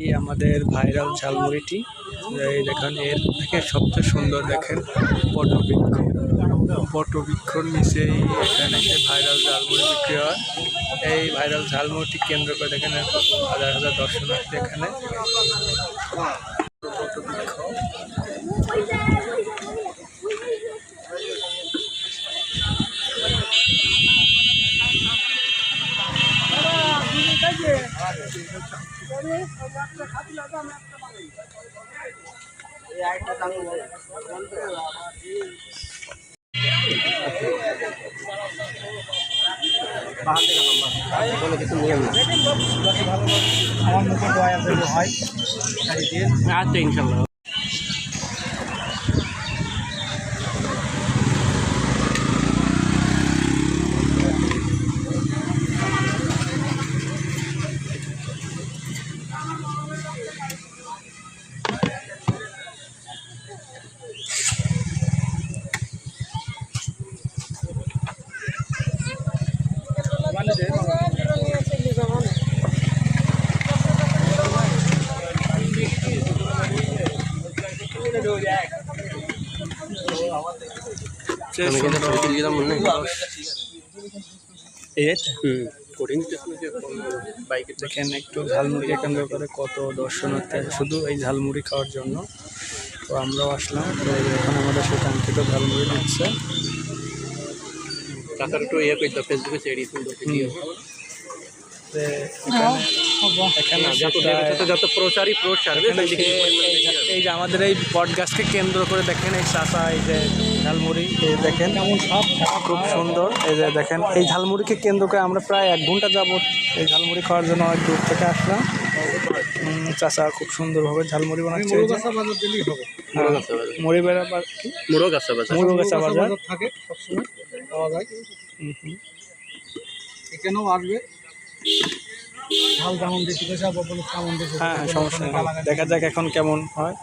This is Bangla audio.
এই আমাদের ভাইরাল ঝালমুড়িটি এই দেখেন এর থেকে সবচেয়ে সুন্দর দেখেন বটবৃক্ষ। বটবৃক্ষর নিচেই এখানে সে ভাইরাল ঝালমুড়ি বিক্রি হয়। এই ভাইরাল ঝালমুড়িটি কেন্দ্র করে দেখেন হাজার হাজার দর্শনার্থী এখানে। বটবৃক্ষ কোনো কিছু নিয়ম না, আমার মুখে দয়া হয় আচ্ছা ইনশাল্লাহ। দেখেন একটু ঝালমুড়ি কেন্দ্র করে কত দর্শনার্থী শুধু এই ঝালমুড়ি খাওয়ার জন্য। তো আমরাও আসলাম, তো এখন আমাদের সেই কাঙ্ক্ষিত ঝালমুড়ি দিচ্ছে। কাকার একটু ইয়ে করতে ফেসবুকে ছেড়ে এই যে আমাদের এই বট গাছকে কেন্দ্র করে দেখেন এই চাষা, এই যে ঝালমুড়ি দেখেন খুব সুন্দর। এই যে দেখেন এই ঝালমুড়িকে কেন্দ্র করে আমরা প্রায় 1 ঘন্টা যাবত এই ঝালমুড়ি খাওয়ার জন্য অনেক দূর থেকে আসলাম। চাষা খুব সুন্দরভাবে ঝালমুড়ি বানাচ্ছে। মুড়োগাছা বাজার থাকে সবসময় পাওয়া যায়, এখানেও আসবে। হ্যাঁ সমস্যা নেই, দেখা যাক এখন কেমন হয়।